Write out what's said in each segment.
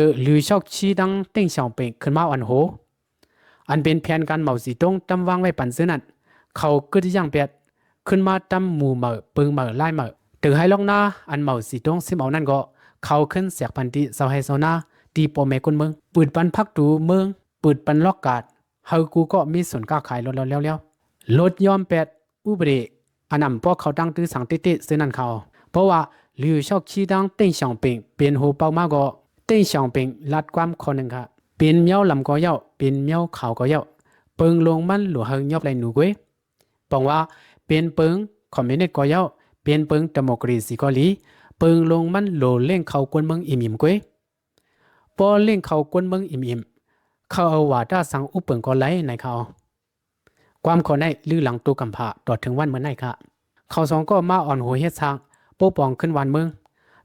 อหรือชอกชีดังเต็งเฉาเป่งขึ้นมาอันโหอันเป็นแผนการเหมาสีตงตำวางไว้ปันซื้อนั่นเขาก็จะยังเปียดขึ้นมาตำหมู่เหมาปึงเหมาไล่เหมาถึงให้ลอกหน้าอันเหมาสีตงซิมเอานั่นก็เขาขึ้นเสียกพันติเสาให้เสาหน้าตีโปเมกุนเมืองปืดปันพักดูเมืองปืดปันล็อกกาดเฮากูก็มีส่วนกล้าขายรถแล้วรถยอมแปดอุบเรอันนำพวกเขาตั้งตื้อสังติซื้อนั่นเขาเพราะว่าหรือชอกชีดังเต็งเฉาเป่งเป็นหูเป้ามาก็เต็งเฉาเป่งลัดความคนหนึ่งค่ะเป็นเมียวลำก็เย้าเป็นเมียวเขาก็เย้าเปิงลงมันหลวงเฮงยอบไรหนูกุ้ยปองว่าเป็นเปิงคอมมิวนิสต์ก็เย้าเป็นเปิงเดโมคราซีก็ลีเปิงลงมันโหลเล่งเขากวนเมืองอิ่มกุ้ยพอเล่งเขากวนเมืองอิ่มเขาเอาว่าด้าสังอุปเปิงก็ไหลในเขาความคนในลือหลังตัวกำผาต่อถึงวันเมื่อไหร่ค่ะเขาสองก็มาอ่อนหัวเฮ็ดทางปกป้องขึ้นวันเมือง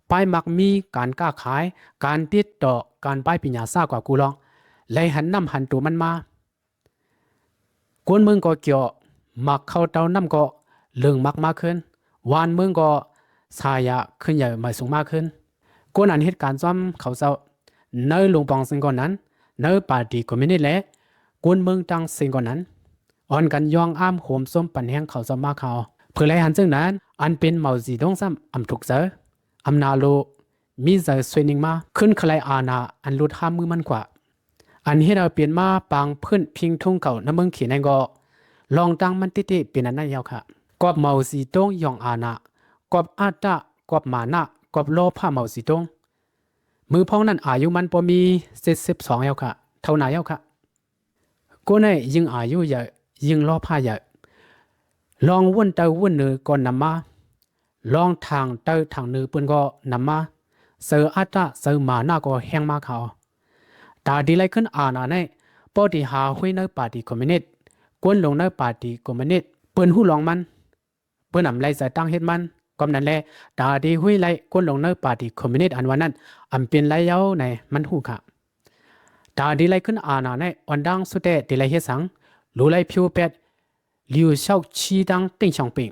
ไปมักมีการกล้าขายการติดต่อการป้ายปิญญาซ่ากว่ากูลองเลยหันน้ำหันตัวมันมากวนเมืองก็เกี่ยวมักเข้าเตาน้ำก็เรื่องมักมากขึ้นวานเมืองก็สายะขึ้นใหญ่ไม่สูงมากขึ้นกวนอันเหตุการณ์ซ้ำเขาเศร้าเนื้อลงปองสิงก่อนนั้นเนื้อปาร์ตี้คอมมิวนิสต์และกวนเมืองตั้งสิงก่อนนั้นอ่อนกันยองอ้ามโหมส้มปันแห้งเขาซ้ำมาเขาเพื่อไรหันซึ่งนั้นอันเป็นเมาสีดงซ้ำอำถูกเจออำนาโลมีเจอสวยนิ่งมาขึ้นคลายอาณาอันลุดห้ามมือมันกว่าอันให้เราเปลี่ยนมาปางพื้นพิงทุ่งเก่าน้ำเมืองขีนังก็ลองตั้งมันติเป็นอันนั้นยาวค่ะกอบเมาสีดงยองอาณากอบอาตะกอบมานะกอบโลผ้าเมาสีดงมือพ้องนั้นอายุมันพอมี72ยาวค่ะเท่าไหร่ยาวค่ะก็ในยิ่งอายุใหญ่ยิ่งโลผ้าใหญ่ลองวุ่นเตาวุ่นเนือก่อนนำมาลองทางเตาทางเนือปืนก็นำมาเสืออาตะเสือมาหน้าก็แห้งมาเขาตาดีไลขึ้นอาณาในปอดีหาหุยในปาร์ตี้คอมมิวนิสต์กวนลงในปาร์ตี้คอมมิวนิสต์เปิ้นหูลองมันเปิ้นนำไล่ใส่ตั้งเฮ็ดมันก็นั่นแหละตาดีหุยไล่กวนลงในปาร์ตี้คอมมิวนิสต์อันวันนั้นอำเป็นไล่เย้าในมันหูค่ะตาดีไลขึ้นอาณาในอันดังสุดแต่ดีไลเฮ็ดสังรู้ไล่ผิวเป็ดลิวเช่าชีดังติงช่องปิง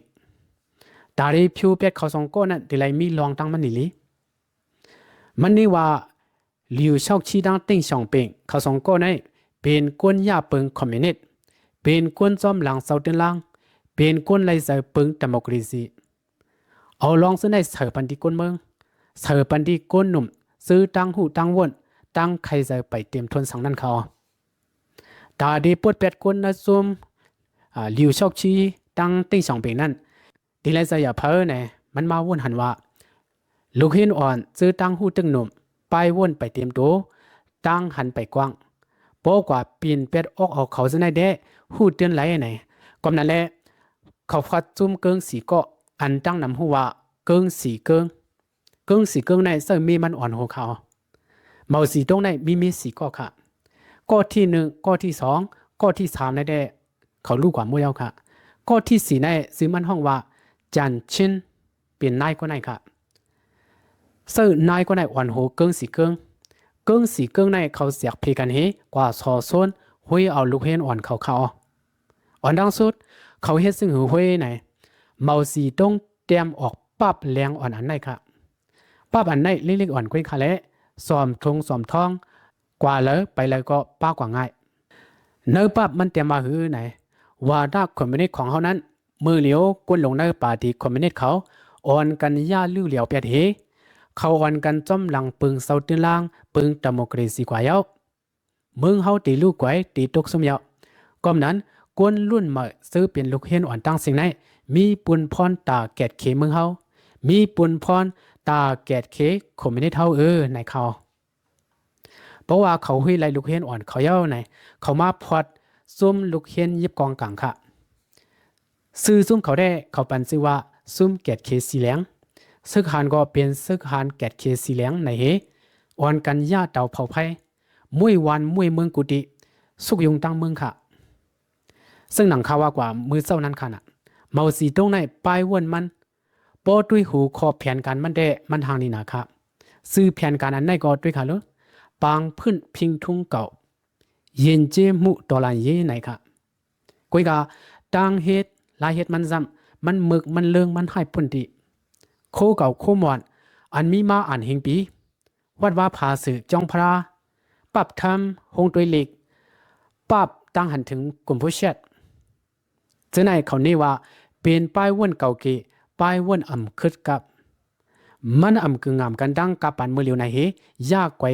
ตาดีผิวเป็ดเขาสองก้อนนั้นดีไลมีลองตั้งมันนี่ลิมันนี่ว่าลิวเช่าชีดังติงช่องปิงเขาสองก้อนนั้นเป็นกวนยาเปิงคอมมิวนิสต์เป็นกวนจอมหลังเสาเดินล่างเป็นกวนไล่ใส่เปิงเดโมคราซีเอาลองซื้อในเสือปันดีกวนเมืองเสือปันดีกวนหนุ่มซื้อตั้งหูตั้งวนตั้งใครจะไปเตรียมทนสังนั่นเขาตาดีปวดเป็ดกวนนะซุ่มลิวชอกชีตั้งติงสองเป่งนั่นดีไลจะอย่าเพ้อเนี่ยมันมาวนหันว่าลูกเห็นอ่อนซื้อตั้งหูตึงหนุ่มไปวนไปเตรียมตัวตั้งหันไปกว้างโปกว่าปีนเป็ดออกเขาจะได้เด้หูเตือนไหลไหนก่อนนั้นแหละเขาฟัดจุ่มเกิงสีก็อันตั้งนำหัวเกิงสีเกิงสีเกิงในเสื้อมีมันอ่อนหัวเขาเมาสีตรงในมีสีก็ค่ะก็ที่หนึ่งก็ที่สองก็ที่สามในเด้เขารู้กว่ามู่เยาค่ะก็ที่สี่ในซื้อมันห้องว่าจันชินเป็นนายก็นายค่ะเสื้อนายก็นายอ่อนหัวเกิงสีเกิงสีเกิงในเขาเสียกเพกันเฮกว่าซอโซนห้วยเอาลูกเห็นอ่อนเขาอ่อนดังสุดเขาเฮ็ดซึ่งหูห้วยไหนเมาสีตรงเตรียมออกปั๊บแรงอ่อนอันไหนค่ะปั๊บอันไหนเล็กๆอ่อนกว่าค่ะและสอมทงสอมทองกว่าเลยไปเลยก็ป้ากว่าง่ายเนื้อปั๊บมันเตรียมมาหื้อไหนว่าด้าคอมมิวนิสต์ของเขานั้นมือเหลียวกวนลงในปาร์ตี้คอมมิวนิสต์เขาอ่อนกันย่าลื้อเหลียวเปียดเฮเขาอ่อนกันจ้อมหลังปึงเสาตื้นล่างปึงเดโมคราซีกว่าเย้ามึงเฮาตีลูกไว้ตีตกสมเย้าก้มนั้นกวนรุ่นใหม่ซื้อเป็นลูกเห็นอ่อนตั้งสิ่งไหนมีปุนพรตาแกดเคมึงเฮามีปุนพรตาแกดเคคอมมิวนิสต์เฮาในเขาเพราะว่าเขาหุยไล่ลูกเห็นอ่อนเขาเย้าไหนเขามาพอดซุ่มลูกเห็นยิบกองกลางค่ะซื้อซุ่มเขาได้เขาปันซื้อว่าซุ่มแกดเคสีเหลียงซึกหานก็เป็นซึกหานแกดเคสีเหลียงในเฮอ่อนกันย่าเต่าเผาไผ่มวยวันมวยเมืองกุฏิสุกยุงตั้งเมืองค่ะซึ่งหนังข่าวว่ากว่ามือเจ้านั้นค่ะน่ะเมาสีตรงในปลายวนมันปอด้วยหูขอบแผนการมันได้มันทางนี้นะครับซื้อแผนการอันไหนก็ด้วยค่ะเลยปางพื้นพิงทุ่งเก่าเย็นเจมุตอลานเยไหนค่ะกุยกาตังเฮ็ดลายเฮ็ดมันซ้ำมันหมึกมันเลืองมันให้พุ่นติโคเก่าโคหมอนอันมีมาอันเฮงปี วัดว่าภาสื่อจองพระปรับทำหงตัวเล็กปรับตั้งหันถึงกลุ่มผู้เชิดเจ้าในเขานี่ว่าเป็นป้ายว่นเก่าเกป้ายว่นอ่ำคึดกับมันอ่ำกึ่งงามกันดังกับปันมือเหลียวในเฮยากกว่า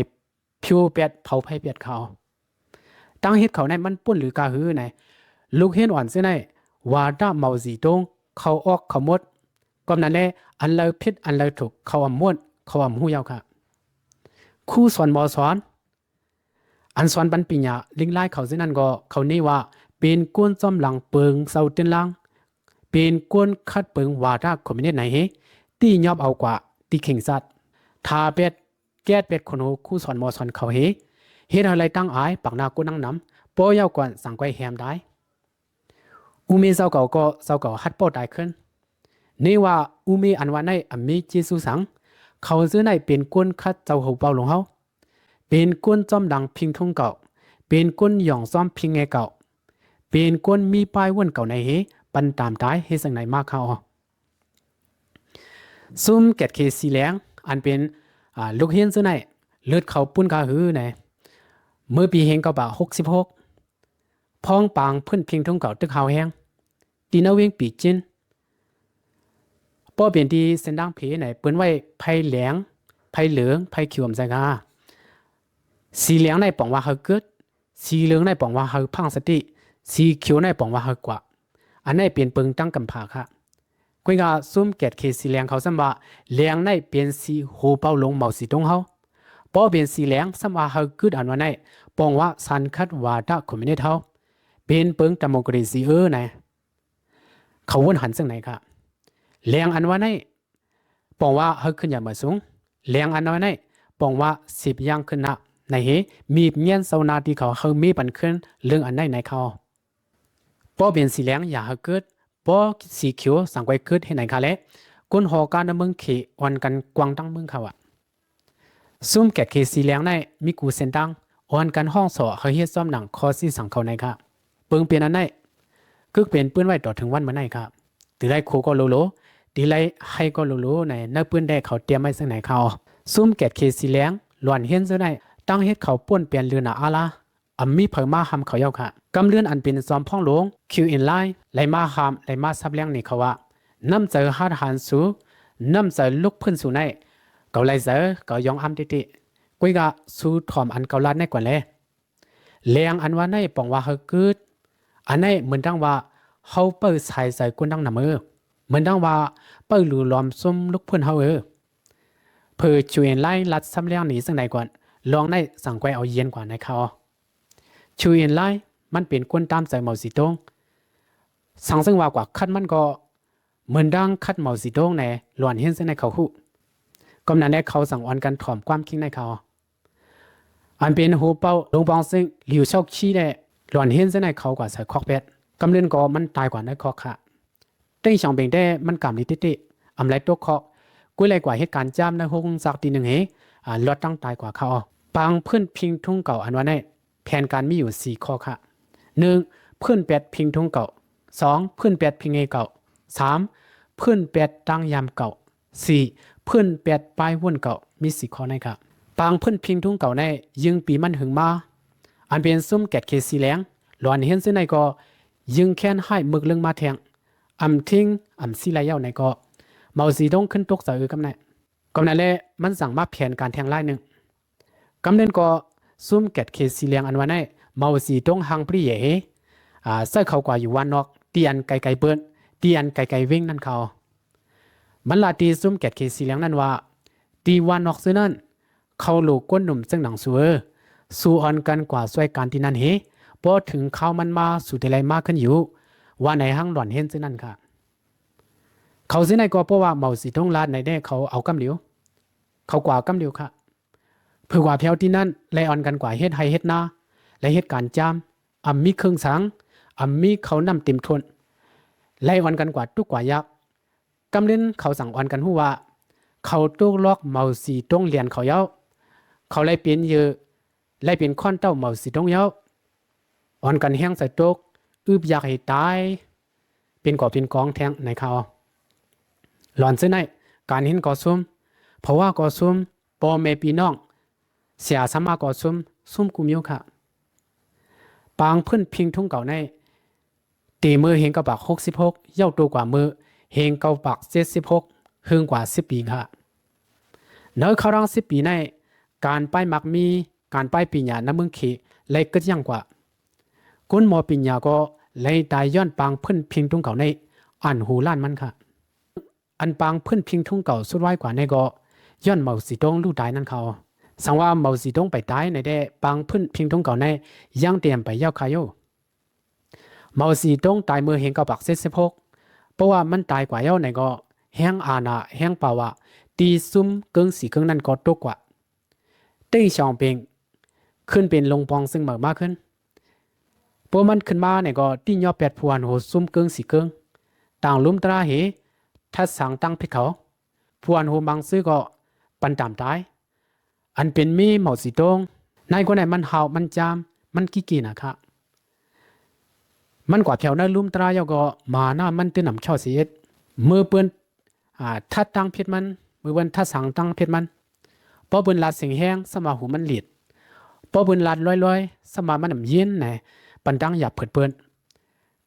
ผิวเป็ดเผาไผ่เป็ดเขาตั้งเฮ็ดเขาในมันปุ่นหรือกาหือในลูกเห็นอ่อนเส้นในว่าด้าเมาสีตรงเขาออกเขาหมดก็นั้นแหละอันเลยผิดอันเลยถูกเขาอ่ำม้วนเขาอ่ำหูยาวค่ะครูสอนมอสอนอันสอนปันปิญญาลิงไล่เขาเส้นนั้นก็เขานี่ว่าเป็นก้นจอมหลังเปิงเสาเต้นลังเป็นก้นคัดเปิงว่าด้าคอมมิวนิสต์ไหนเฮตียอบเอากว่าตีเข่งสัตว์ทาเป็ดแก้เป็ดคนหูครูสอนมอสอนเขาเฮเฮ็ดอะไรตั้งอายปักนากูนั่งน้ำปอยาวกว่าสั่งไว้แฮมได้อุเมเจ้าเก่าก็เจ้าเก่าฮัดปอได้ขึ้นนี่ว่าอุเมอันว่าในอเมเจสุสังเขาซื้อในเป็นก้นคัดเจ้าหูเป่าลงเฮาเป็นก้นจอมดังพิงทุ่งเก่าเป็นก้นหย่องซ้อมพิงไงเก่าเป็นก้นมีป้ายว่นเก่าในเฮปันตามตายเฮสังไหนมากเขาซุ่มแกดเคสีแหลงอันเป็นลูกเฮียนซื้อในเลือดเขาปุ้นกาหือในเมื่อปีเฮงเก่าบ่า66พ้องปางพื้นพิงทุ่งเก่าตึกเฮาแห้งตีนาเวงปีจินป้อเปลี่ยนที่เส้นดังเพไหนเปิ้นไว้ไผ่แหลงไผ่เหลืองไผ่เขียวใจกาสีเหลืองในป่องว่าเฮาเกิดสีเหลืองในป่องว่าเฮาพังสติสีเขียวในป่องว่าเฮากว่าอันนี้เปลี่ยนเปิงตั้งกำผาค่ะกุยกาซุ่มแกดเคสีเหลืองเขาซ้ำว่าเหลืองในเปลี่ยนสีโหเป้าลงเมาสีตรงเฮาป้อเปลี่ยนสีเหลืองซ้ำว่าเฮาเกิดอันว่าในป่องว่าสันคัดว่าดะคอมมิวนิสต์เฮาเป็นเปิงดโมคราซีไหนเขาวนหันซึ่งไหนค่ะแรงอันว่าในปองว่าเฮาขึ้นอย่างมาสูงแรงอันว่าในปองว่า10ย่างขึ้นนะในเฮมีเงียนเสานาที่เขาเฮามีปันขึ้นเรื่องอันไหนเขาป้อเป็นสีแรงอย่าเฮาเกิดป้อสีเขียวสังไว้เกิดให้ไหนค่ะและคนหอการในเมืองเขอ่อนกันกวางตั้งเมืองเขาอ่ะซุ่มแกะเคสีแรงในมีกูเส้นตั้งอ่อนกันห้องสอเฮาเฮ็ดซ้อมหนังคอซี่สังเขาในค่ะเปิงเปลี่ยนอันไหนก็เป็นปืนไว้ต่อถึงวันเมื่อไหร่ครับตีไล่โคก็โลโลตีไล่ให้ก็โลโลในนักปืนได้เขาเตรียมไว้ซึ่งไหนเขาซุ่มแกดเคสีแรงหลวนเห็นซะได้ตั้งเฮ็ดเขาป่วนเปลี่ยนเรือหนาอาลามีเผยมาหำเขาเยาค่ะกำเลื่อนอันเป็นซอมพ่องหลวงคิวอินไลน์ไหลมาหำไหลมาซับแรงนี่เขาว่าน้ำเจอฮาดหันสูน้ำเจอลุกพื้นสู่ในเกาไหลเจอเกายองอ้ำติกุยกะสู่ถอมอันเกาลัดในกว่าเลยแรงอันว่าในปองว่าเฮกึดอันนี้เหมือนดังว่าเฮาเปิดใส่กุนดังนำเหมือนดังว่าเปิดหลูล้อมซุ่มลุกเพื่อนเฮาเพื่อช่วยไล่ลัดซ้ำแรงหนีซึ่งใดก่อนลองได้สั่งไว้เอาเย็นกว่าในเขาช่วยไล่มันเป็นก้นตามใจเมาสีตงสั่งซึ่งว่ากว่าคัดมันก็เหมือนดังคัดเมาสีตงในหลวนเห็นซึ่งในเขาหูกำนั้นได้เขาสั่งอ่อนกันถ่อมความคิดในเขาอันเป็นหูเป้าลงบองซึ่งหลิวชอกชี้ได้หลวนเห็นซึ่งในเขากว่าใส่คอกเป็ดกำเนินก็มันตายกว่าในคอกค่ะติ้งช่องเบ่งได้มันกำลิติอำไรตัวคอกกุ้ยไรกว่าเหตุการณ์จ้ำในห้องสักตีหนึ่งลดตั้งตายกว่าเขาปางเพื่อนพิงทุ่งเก่าอันว่าในแผนการมีอยู่4ข้อค่ะ1เพื่อนแปดพิงทุ่งเก่า2เพื่อนแปดพิงเก่า3เพื่อนแปดตั้งยามเก่า4เพื่อนแปดปลายวนเก่ามี4ข้อในค่ะปางเพื่อนพิงทุ่งเก่าในยึงปีมันหึงมาอันเป็นซุ่มแกดเคสีแหลงหลอนเห็นซึ่งในก็ยึงแค้นให้มึกเรื่องมาแทงทิ้งซีไรเย้าในก็เมาสีต้องขึ้นตกสะกำนั้นแหละมันสั่งมาแผนการแทงไล่หนึ่งกำเนินก็ซุ่มแกดเคสีเลียงอันวันในเมาสีต้องหังปรีเย่ใส่เขากว่าอยู่วันนอกตีอันไกลเปิ้นตีอันไกลวิ่งนั่นเขามันลาตีซุ่มแกดเคสีเลียงนั่นว่าตีวันนอกซื้อนั่นเขาโลกก้นหนุ่มซึ่งหนังสัวสู้อ่อนกันกว่าช่วยการที่นั่นพอถึงเข้ามันมาสู่เทไลมากขึ้นอยู่ว่าในห้างหล่อนเห็นซึ่งนั่นค่ะเขาซึ่งในก็เพราะว่าเมาสีทงลาดในได้เขาเอากำเหลียวเขากว่ากำเหลียวค่ะเพื่อว่าเพียวที่นั่นไล่อ่อนกันกว่าเฮ็ดให้เฮ็ดนาและเฮ็ดการจามมีเครื่องสังมีเขานำเต็มทนไล่อ่อนกันกว่าทุกกว่ายักกำเล่นเขาสั่งอ่อนกันหู้ว่าเขาตุกลอกเมาสีตงเรียนเขาเย้าเขาไล่เปลี่ยนเยอะไล่เป็นค้อนเต้าเมาสีตงเย้าอ่อนกันแห้งใส่ตกอยากให้ตายเป็นก่อเป็นกองแทงในเขาหลอนเส้นในการเห็นก่อซุ่มเพราะว่าก่อซุ่มปอเมปีน้อง เสียสมาก็ซุ่มกุมิวค่ะปางพื้นพิงทุ่งเก่าในตีมือเฮงกระบัก66เย่าตัวกว่ามือเฮงเก่าปัก76หึงกว่า10ปีค่ะเนื้อเขารัง10ปีในการไปมักมีการไปปีญาน้ำมึงขีเลยก็ยังกว่ากุนหมอปีญาก็เลยตายย้อนปางพื้นพิงทุ่งเก่าในอันหูล้านมันค่ะอันปางพื้นพิงทุ่งเก่าสุดไว้กว่าในก็ย้อนเมาสีตงลู่ตายนั่นเขาสังว่าเมาสีตงไปตายในได้ปางพื้นพิงทุ่งเก่าในยังเตรียมไปเย้าคายโยเมาสีตงตายมือเฮงกับปัก76เพราะว่ามันตายกว่าเย้าในก็แห้งอาณาแห้งป่าวะตีซุ่มเกิงสีเกิงนั่นก็ตกกว่าเต้ช่องเปงขึ้นเป็นลงปองซึ่งมากขึ้นพวกมันขึ้นมาเนี่ยก็ตียอแปดพวนโหซุ่มเกิงสีเกิงต่างลุ่มตราเหทัดสังตั้งพิเขาพวนโหมังซื้อก็ปันตามตายอันเป็นมีเหมาสีตงนายคนไหนมันเห่ามันจามมันกี้กีนะครับมันกว่าแถวนั้นลุ่มตรายก็มาหน้ามันตื่นหนำช่อเสียดมือเปื้อนทัดตั้งเพชรมันมือเปื้อนทัดสังตั้งเพชรมันพอเปื้อนลาดเสียงแห้งสมาหูมันหลีดพอเปื้อนลาดลอยๆสมามันหนำเย็นไหนปันตั้งหยับเผิดเปื้อน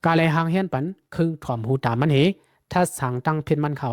กาเลยหางเฮียนปันครึ่งถ่อมหูตามันเหทัดสังตั้งเพชรมันเขา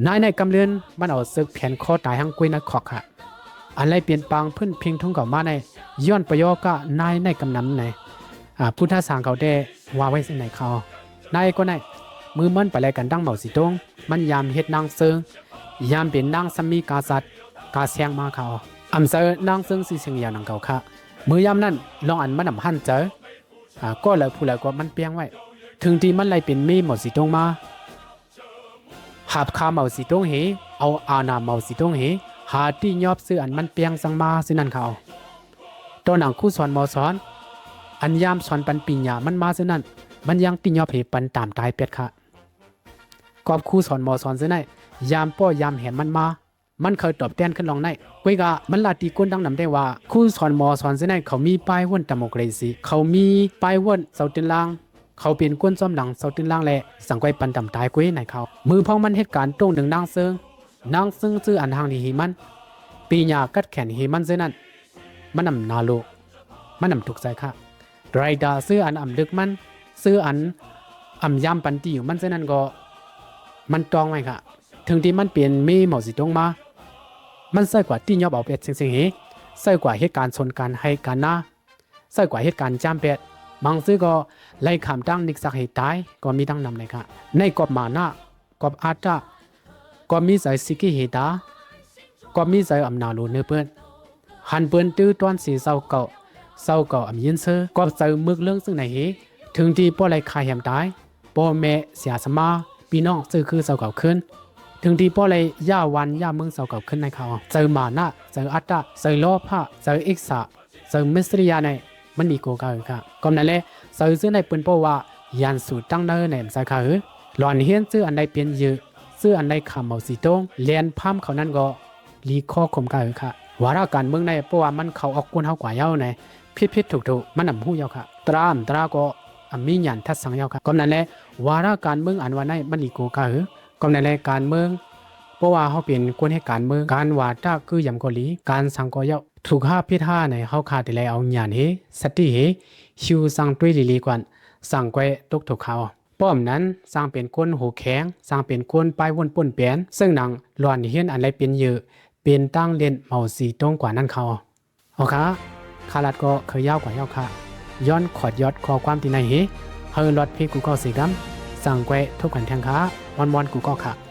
นายในกำเลือนมันเอาซึกแผนข้อตายหังกุยนักขอกค่ะอันไรเปลี่ยนปางพื้นพิงทุ่งเก่ามาในย้อนประโยก็นายในกำนำในพุทธสางเขาได้ว่าไว้สิ่งไหนเขานายก็ในมือมันไปเลยกันดังเหมาสีตงมันยามเฮ็ดนางเซิงยามเป็นนางสมีกาสัตกาเสียงมาเขาอำเซอนางเซิงสีเสียงยาวนังเขาค่ะมือยามนั้นลองอันมันนำหั่นเจอก็เลยผู้เลยก็มันเปียงไว้ถึงที่มันเลยเป็นมีเหมาสีตงมาหาบคาเมาสีตงเหเอาอาณาเมาสีตงเหหาที่ยอบซื้ออันมันเปียงสังมาสินั่นเขาตัวหนังคู่สอนมอสอนอันยามสอนปันปิญญามันมาสินั่นมันยังติยอบเหปันตามตายเป็ดค่ะกอบคู่สอนมอสอนสินั่นยามป้อยามเห็นมันมามันเคยตอบแทนขึ้นลองในกุยกะมันลาตีก้นดังนำได้ว่าคู่สอนมอสอนสินั่นเขามีป้ายว่นดโมคราซีเขามีป้ายว่นเสาตินลางเขาเป็นก้นซ้อมหลังเสาตินล่างแหละสังไว้ปันต่ำตายกุ้ยไหนเขามือพ้องมันเหตุการณ์ตรงหนึ่งนางซึ่งซื้ออันทางที่หิมันปีญากัดแขนหิมันเส้นนั้นมันนำนาโลมันนำถูกใจค่ะไรดาซื้ออันอ่ำลึกมันซื้ออันอ่ำยำปันตีอยู่มันเส้นนั้นก็มันตองไว้ค่ะถึงที่มันเปลี่ยนมีหมอสีตรงมามันใส่กว่าที่ยอบเอาเป็ดสิงใส่กว่าเหตุการณ์ชนการให้การหน้าใส่กว่าเหตุการณ์จำเป็ดบางซื้อก็ไล่คำตั้งนิกสักเหตุตายก็มีตั้งนำเลยค่ะในกอบมาหน้ากอบอาจจะก็มีใส่สิกิเหตาก็มีใส่อำนาลูเนื้อเปื้อนหันเปื้อนตื้อต้อนสีเศร้าเก่าอำยินเซอก็ใส่มึกเรื่องซึ่งไหนเหถึงที่ป้อไล่คายแหมตายป้อแม่เสียสมาพี่น้องซื้อคือเศร้าเก่าขึ้นถึงที่ป้อไล่ย่าวันย่าเมืองเศร้าเก่าขึ้นในเขาใส่มาหน้าใส่อัตตาใส่ล้อผ้าใส่อิกษาใส่มิสริยาในมันมีโกกาค่ะก็นั่นแหละซื้อในปืนโปว่ายันสูตรตั้งเนินในสายขาหลอนเฮียนซื้ออันใดเปลี่ยนเยอะซื้ออันใดขำเอาสีตรงเลียนพามเขานั่นก็ลีข้อคมกาค่ะวาระการเมืองในเพราะว่ามันเขาออกกวนเขากว่าเย้าในพิษถูกมันนำหู้เย้าค่ะตราก็มีหยันทัดสังเย้าค่ะก็นั่นแหละวาระการเมืองอันว่าในมันมีโกกาก็นั่นแหละการเมืองเพราะว่าเขาเป็นคนให้การเมืองการวาดคือหยำกอลีการสังกอเย้า ถูกห้าพิธาในเฮาขาดแต่ไรเอาหยานเฮสติเฮชิวสังตุ้ยลีลีกวนสั่งไว้ตกถูกเขาป้อมนั้นสร้างเป็นก้นหูแข็งสร้างเป็นก้นป้ายวนป่นเปลี่ยนซึ่งหนังหลอนเฮียนอันไรเป็นเยอะเป็นตั้งเล่นเมาสีตรงกว่านั้นเขาเอาค่ะคาลัดก็เคยยาวกว่ายาวค่ะย้อนขอดยอดขอความที่ในเฮเฮอรถพี่กูก็สีดำสั่งไว้ทุกขันแทงค้าวันกูก็ค่ะ